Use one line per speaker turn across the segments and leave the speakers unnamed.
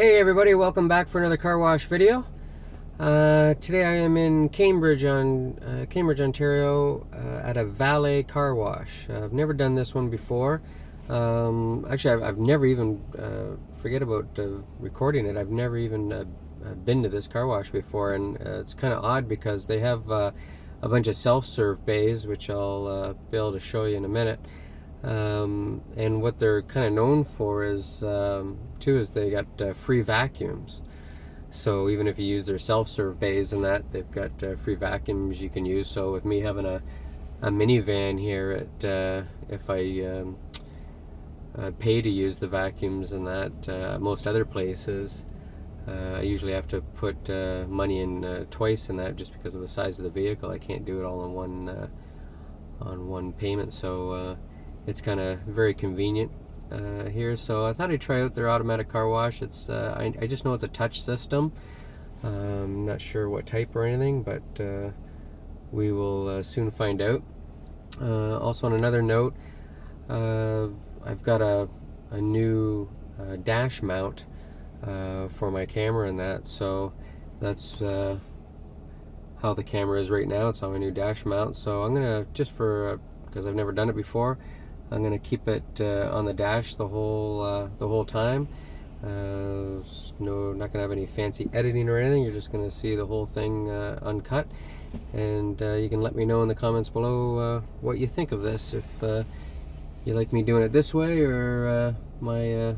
Hey everybody, welcome back for another car wash video. Today I am in Cambridge, Ontario, at a Valet car wash. I've never done this one before. Actually, I've never even, forget about recording it, I've never even been to this car wash before, and it's kind of odd because they have a bunch of self-serve bays, which I'll be able to show you in a minute. And what they're kind of known for is too is they got free vacuums. So even if you use their self-serve bays and that, they've got free vacuums you can use. So with me having a minivan here, if I pay to use the vacuums and that, most other places I usually have to put money in twice in that, just because of the size of the vehicle. I can't do it all on one payment. So it's kind of very convenient here. So I thought I'd try out their automatic car wash. It's I just know it's a touch system. I'm not sure what type or anything, but we will soon find out. Also, on another note, I've got a new dash mount for my camera and that. So that's how the camera is right now. It's on my new dash mount. So I'm gonna, just for because I've never done it before, I'm gonna keep it on the dash the whole time. No, not gonna have any fancy editing or anything. You're just gonna see the whole thing uncut, and you can let me know in the comments below what you think of this. If you like me doing it this way, or the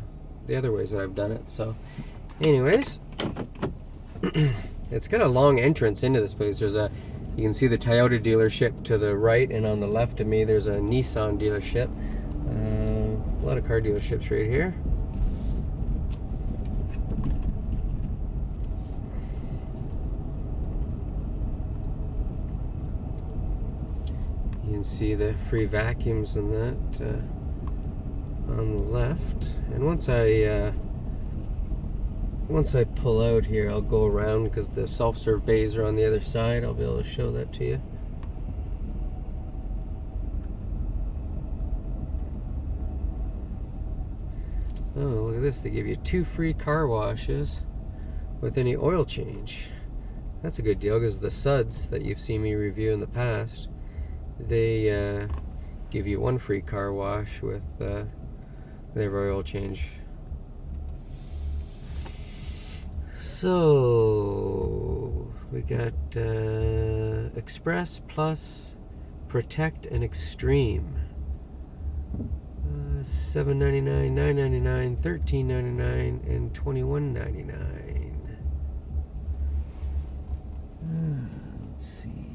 other ways that I've done it. So, anyways, it's got a long entrance into this place. You can see the Toyota dealership to the right, and on the left of me there's a Nissan dealership. A lot of car dealerships right here. You can see the free vacuums and that on the left. And once I pull out here, I'll go around, because the self-serve bays are on the other side. I'll be able to show that to you. Oh, look at this. They give you 2 free car washes with any oil change. That's a good deal, because the suds that you've seen me review in the past, they give you 1 free car wash with their oil change. So we got Express, Plus, Protect, and Extreme. $7.99, $9.99, $13.99, and $21.99. Let's see.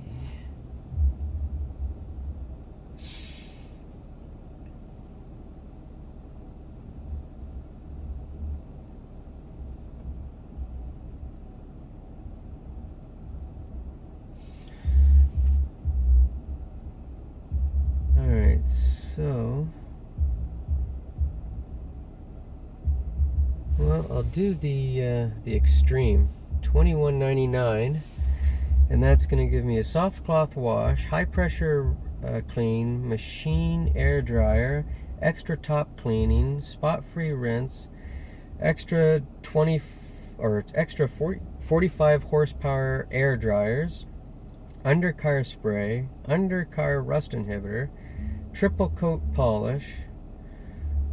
Alright, so, well, I'll do the Extreme, $21.99, and that's going to give me a soft cloth wash, high pressure clean, machine air dryer, extra top cleaning, spot free rinse, extra 45 horsepower air dryers, undercar spray, undercar rust inhibitor, triple coat polish,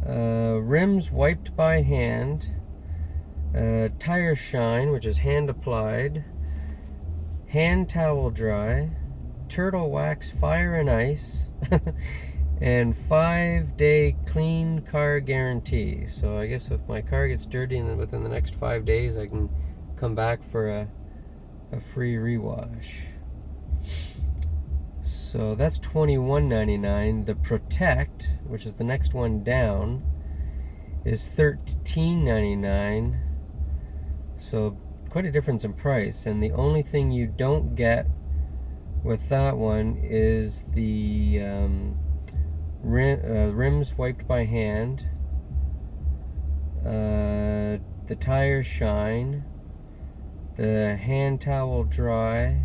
rims wiped by hand, tire shine, which is hand applied, hand towel dry, turtle wax fire and ice, and 5-day clean car guarantee. So I guess if my car gets dirty and within the next 5 days, I can come back for a free rewash. So that's $21.99. The Protect, which is the next one down, is $13.99. So quite a difference in price. And the only thing you don't get with that one is the rims wiped by hand, the tires shine, the hand towel dry,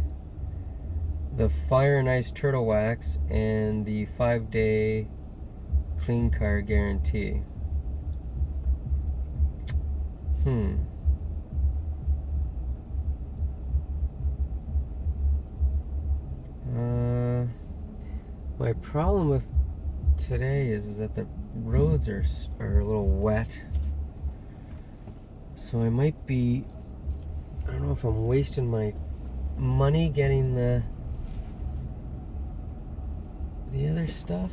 the fire and ice turtle wax, and the 5-day clean car guarantee. My problem with today is that the roads are a little wet. So I might be, I don't know if I'm wasting my money getting the other stuff.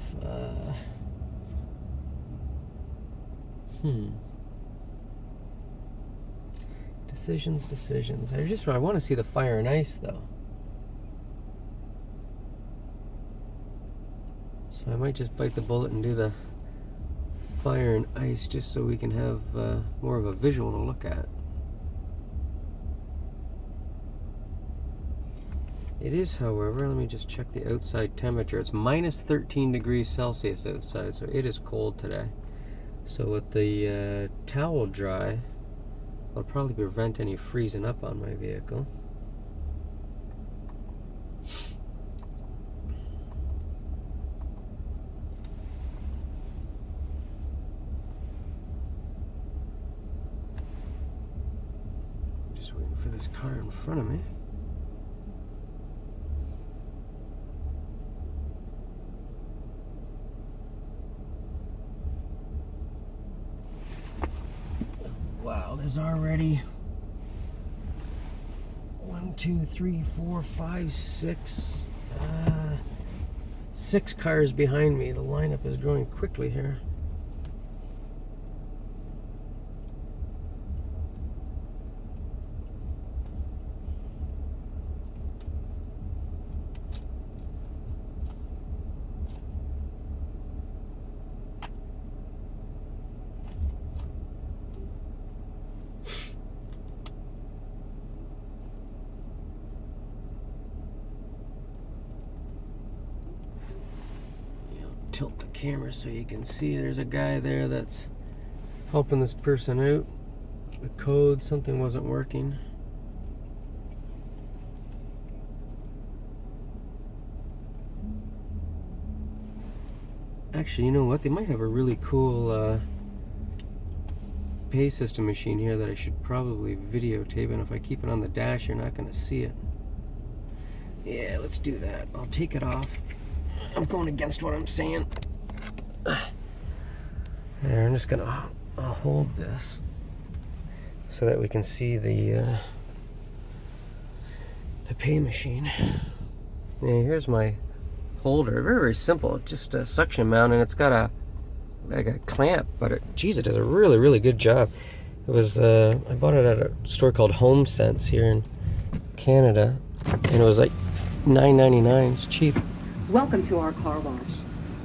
Decisions. I want to see the fire and ice though. So I might just bite the bullet and do the fire and ice just so we can have more of a visual to look at. It is, however, let me just check the outside temperature. It's minus 13 degrees Celsius outside, so it is cold today. So with the towel dry, I'll probably prevent any freezing up on my vehicle. Just waiting for this car in front of me. Wow, there's already 1, 2, 3, 4, 5, 6, 6 cars behind me. The lineup is growing quickly here. Tilt the camera so you can see there's a guy there that's helping this person out. The code, something wasn't working. Actually, you know what? They might have a really cool pay system machine here that I should probably videotape, and if I keep it on the dash, you're not going to see it. Yeah, let's do that. I'll take it off. I'm going against what I'm saying. There, I'm just gonna hold this so that we can see the pay machine. Yeah, here's my holder. Very, very simple. Just a suction mount, and it's got like a clamp. But geez, it does a really, really good job. It was I bought it at a store called Home Sense here in Canada, and it was like $9.99. It's cheap.
Welcome to our car wash.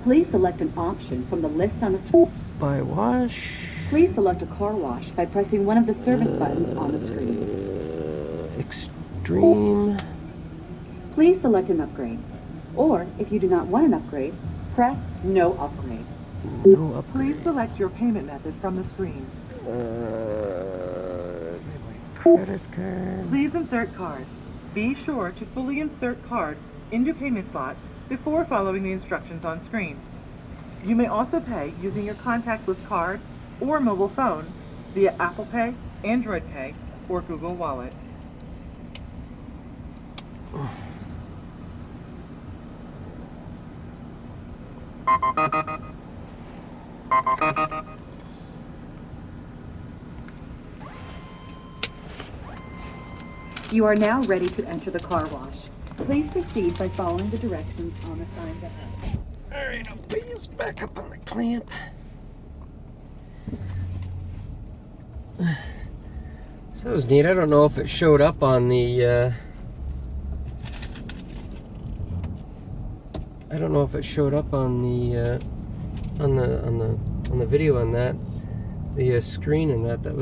Please select an option from the list on the screen.
Buy wash.
Please select a car wash by pressing one of the service buttons on the screen.
Extreme.
Please select an upgrade. Or, if you do not want an upgrade, press no upgrade.
No upgrade.
Please select your payment method from the screen.
My credit card.
Please insert card. Be sure to fully insert card into payment slot before following the instructions on screen. You may also pay using your contactless card or mobile phone via Apple Pay, Android Pay, or Google Wallet.
You are now ready to enter the car wash. Please proceed by following the directions on the signs ahead.
Alright, I'll put this back up on the clamp. So that was neat. I don't know if it showed up on the I don't know if it showed up on the video on that, the screen and that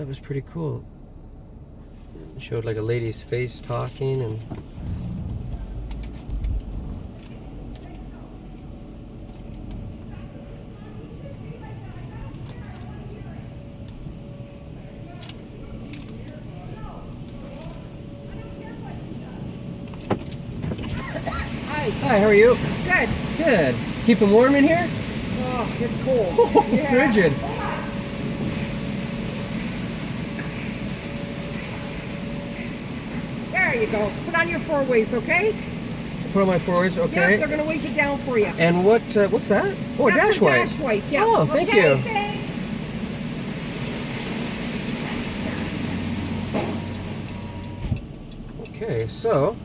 was pretty cool. It showed like a lady's face talking and Hi, how are you?
Good.
Good. Keeping warm in here?
Oh, it's cold.
Oh,
Yeah.
frigid.
There you go. Put on your 4 ways, okay?
Put on my forwards, okay.
Yep, they're gonna wipe it down for you.
And what's that? Oh, a
That's
dash
a
wipe.
dash wipe, yeah.
Oh, thank
Okay,
you.
thanks.
Okay, so,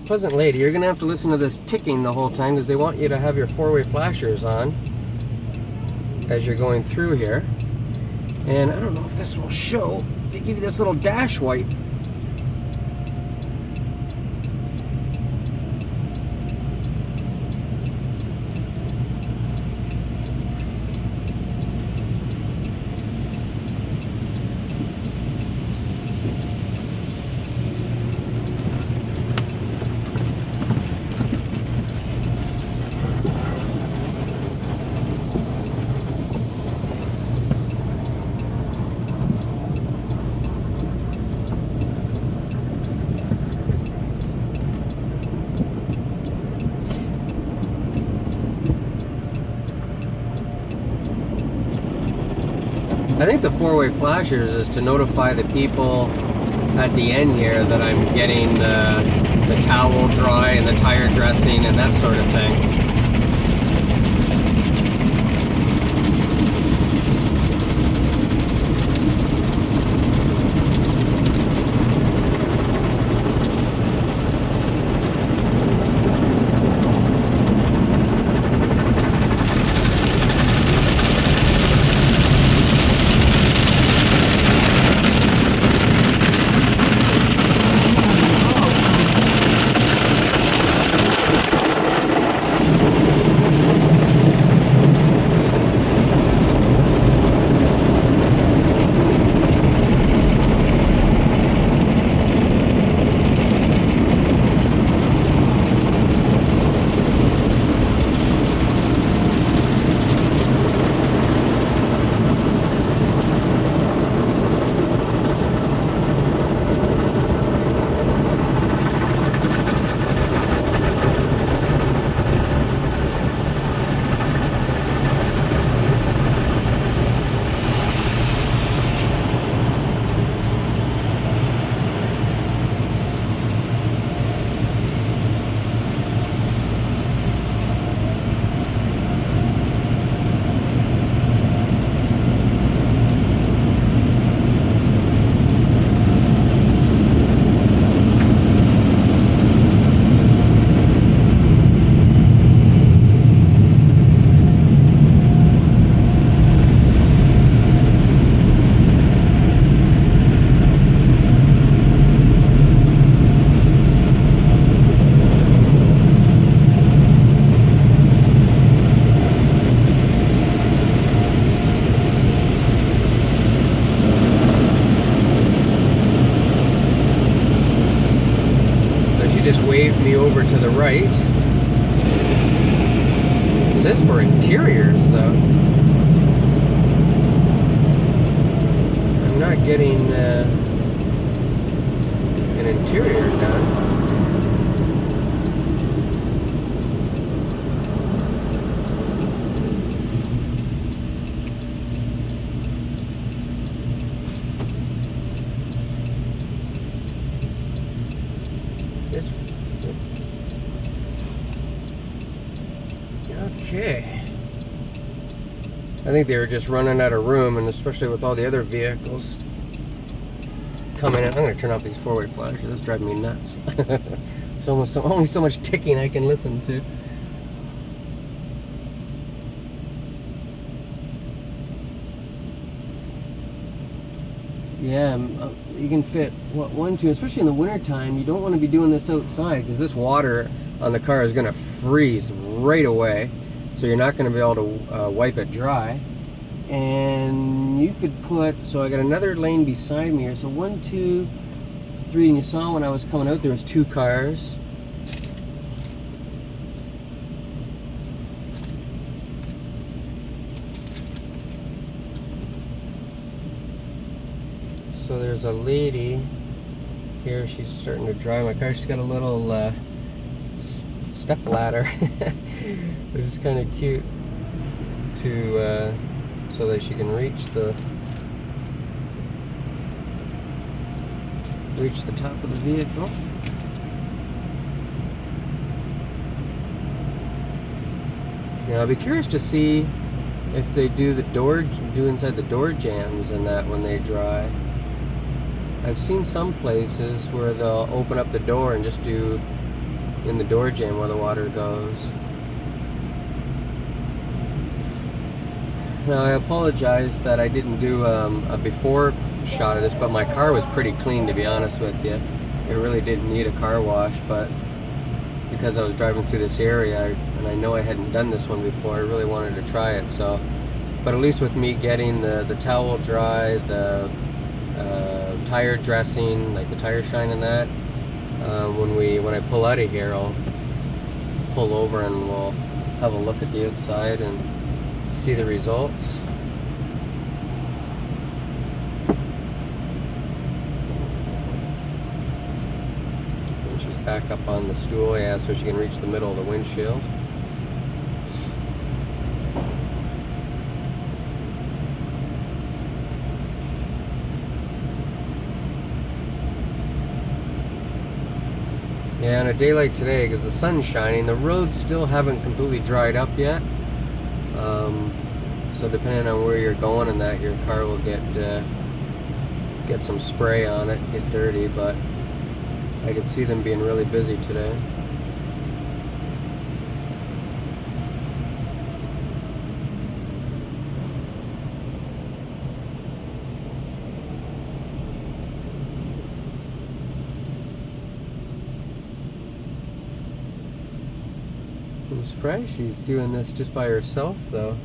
pleasant lady, you're gonna have to listen to this ticking the whole time because they want you to have your four-way flashers on as you're going through here. And I don't know if this will show. They give you this little dash wipe. I think the four-way flashers is to notify the people at the end here that I'm getting the towel dry and the tire dressing and that sort of thing. Just waved me over to the right. It says for interiors though. I'm not getting an interior done. Okay. I think they were just running out of room, and especially with all the other vehicles coming in. I'm going to turn off these four-way flashers. That's driving me nuts. There's almost only so much ticking I can listen to. Yeah, you can fit, what, 1, 2, especially in the wintertime, you don't want to be doing this outside because this water on the car is going to freeze right away. So you're not going to be able to wipe it dry. And you could put, so I got another lane beside me here. So 1, 2, 3, and you saw when I was coming out there was 2 cars. So there's a lady here, she's starting to drive my car. She's got a little step ladder, which is kind of cute, to so that she can reach the top of the vehicle. I'll be curious to see if they do inside the door jams and that when they dry. I've seen some places where they'll open up the door and just do in the door jam where the water goes. Now I apologize that I didn't do a before shot of this, but my car was pretty clean, to be honest with you. It really didn't need a car wash, but because I was driving through this area and I know I hadn't done this one before, I really wanted to try it. So, but at least with me getting the towel dry, the tire dressing, like the tire shine and that, when I pull out of here, I'll pull over and we'll have a look at the outside and see the results. And she's back up on the stool, yeah, so she can reach the middle of the windshield. Yeah, on a day like today, because the sun's shining, the roads still haven't completely dried up yet. So depending on where you're going and that, your car will get some spray on it, get dirty, but I could see them being really busy today. I'm surprised she's doing this just by herself, though.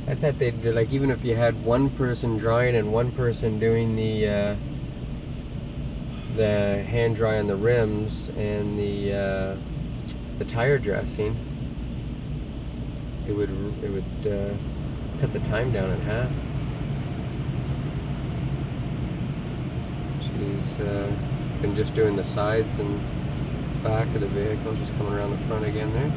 I thought they'd do, like, even if you had one person drying and one person doing the hand dry on the rims and the tire dressing, it would cut the time down in half. She's been just doing the sides and back of the vehicle, just coming around the front again there.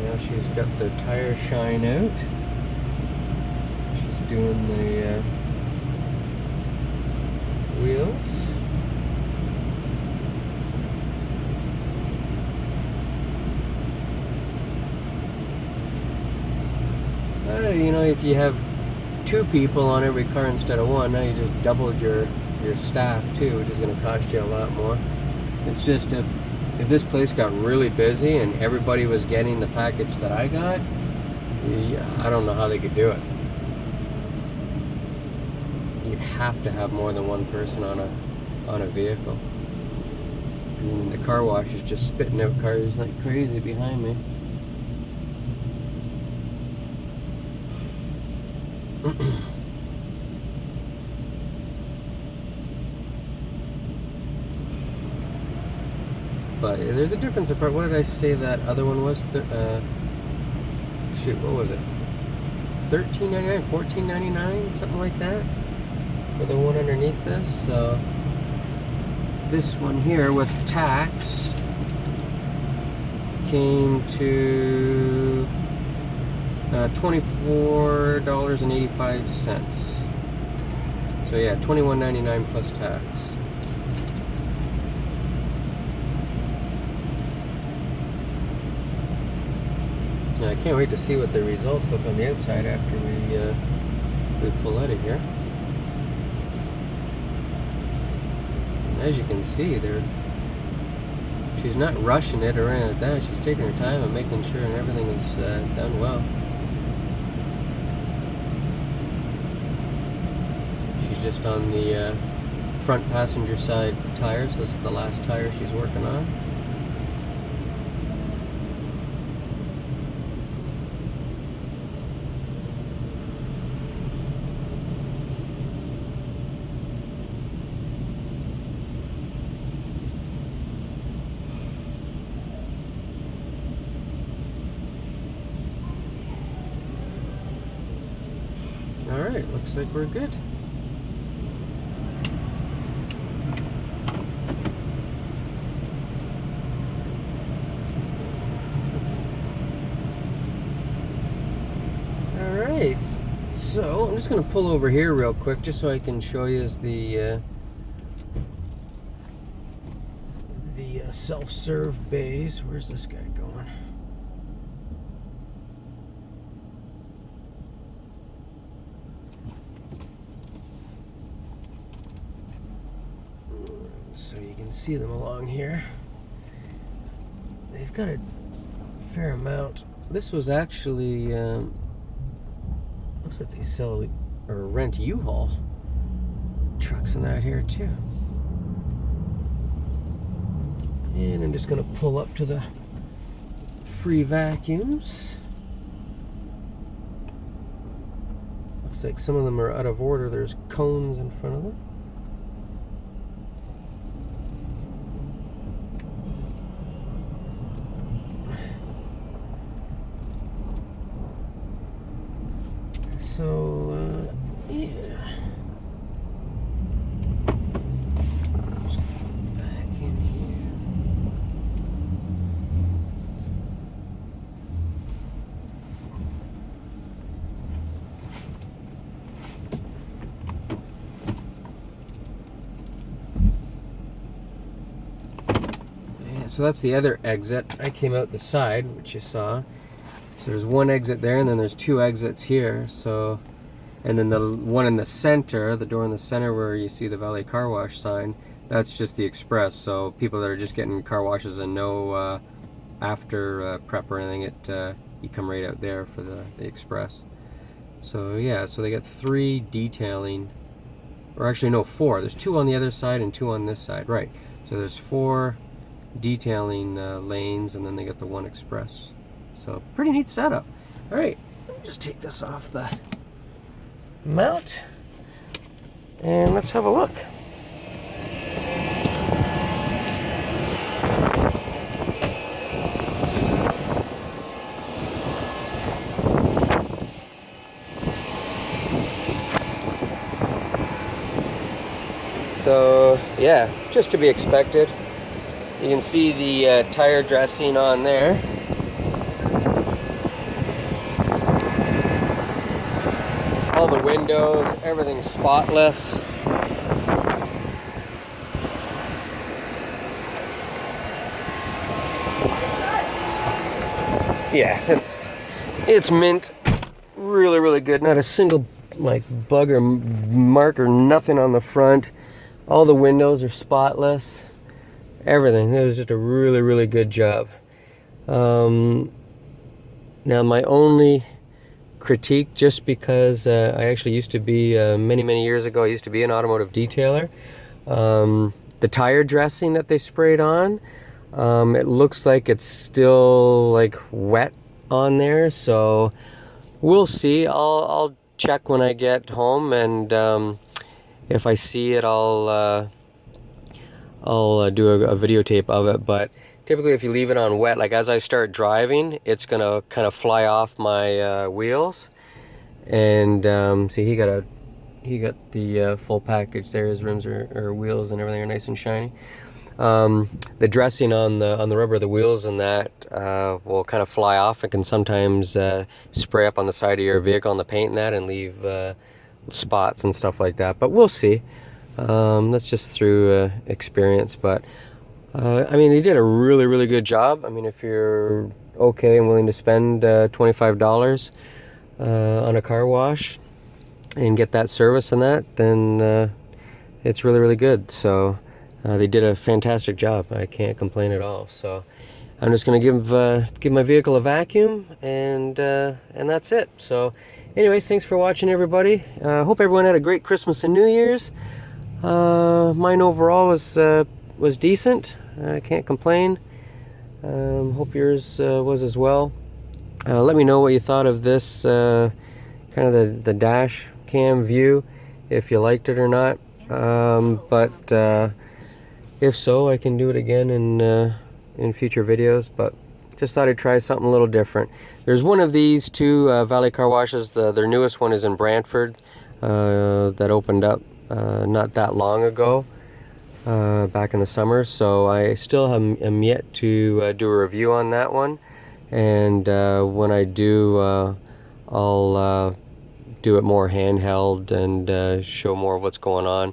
Now she's got the tire shine out. She's doing the wheels. You know, if you have two people on every car instead of one, now you just doubled your staff too, which is going to cost you a lot more. It's just if this place got really busy and everybody was getting the package that I got, I don't know how they could do it. You'd have to have more than one person on a vehicle. And the car wash is just spitting out cars like crazy behind me. But there's a difference apart. What did I say that other one was? Shoot, what was it? $13.99, $14.99, something like that, for the one underneath this. So this one here with tax came to $24.85. So yeah, $21.99 plus tax. I can't wait to see what the results look on the outside after we pull out of here. As you can see, she's not rushing it or anything like that. She's taking her time and making sure and everything is done well. She's just on the front passenger side tire, so this is the last tire she's working on. Alright, looks like we're good. right, so I'm just gonna pull over here real quick just so I can show you the self-serve bays. Where's this guy going? So you can see them along here. They've got a fair amount. This was actually looks like they sell or rent U-Haul trucks in that here too. And I'm just gonna pull up to the free vacuums. Looks like some of them are out of order. There's cones in front of them. So, yeah. Just back in here. Yeah, so that's the other exit. I came out the side, which you saw. So there's one exit there, and then there's two exits here. So, and then the one in the center, the door in the center where you see the Valet car wash sign, that's just the express. So people that are just getting car washes and no after prep or anything, you come right out there for the express. So yeah, so they got 3 detailing, or actually no, 4. There's 2 on the other side and 2 on this side, right? So there's 4 detailing lanes, and then they got the 1 express. So pretty neat setup. All right, let me just take this off the mount and let's have a look. So yeah, just to be expected. You can see the tire dressing on there. All the windows, everything's spotless. Yeah, it's mint, really good. Not a single like bug or mark or nothing on the front. All the windows are spotless. Everything. It was just a really good job. Now my only critique, just because I actually used to be many years ago, I used to be an automotive detailer. The tire dressing that they sprayed on, it looks like it's still like wet on there, so we'll see. I'll check when I get home, and if I see it, I'll do a videotape of it. But typically if you leave it on wet, like as I start driving, it's gonna kind of fly off my wheels. And see, he got the full package there. His rims or wheels and everything are nice and shiny. The dressing on the rubber of the wheels and that will kind of fly off. It can sometimes spray up on the side of your vehicle on the paint and that, and leave spots and stuff like that. But we'll see. That's just through experience. But I mean, they did a really good job. I mean, if you're okay and willing to spend $25 on a car wash and get that service and that, then it's really good. So they did a fantastic job. I can't complain at all. So I'm just gonna give my vehicle a vacuum, and that's it. So anyways, thanks for watching, everybody. Hope everyone had a great Christmas and New Year's. Mine overall was decent. I can't complain. Hope yours was as well. Let me know what you thought of this kind of the dash cam view, if you liked it or not. But if so, I can do it again in future videos. But just thought I'd try something a little different. There's one of these 2 Valet car washes. Their newest one is in Brantford, that opened up not that long ago, back in the summer. So I still am yet to do a review on that one. And when I do, I'll do it more handheld and show more of what's going on.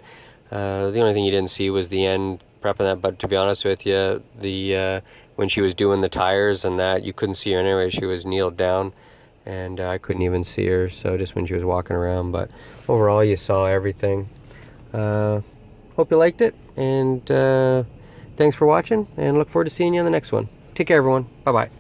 The only thing you didn't see was the end prepping that, but to be honest with you, the when she was doing the tires and that, you couldn't see her anyway. She was kneeled down, and I couldn't even see her, so just when she was walking around. But overall, you saw everything. Hope you liked it, and thanks for watching, and look forward to seeing you on the next one. Take care, everyone. Bye-bye.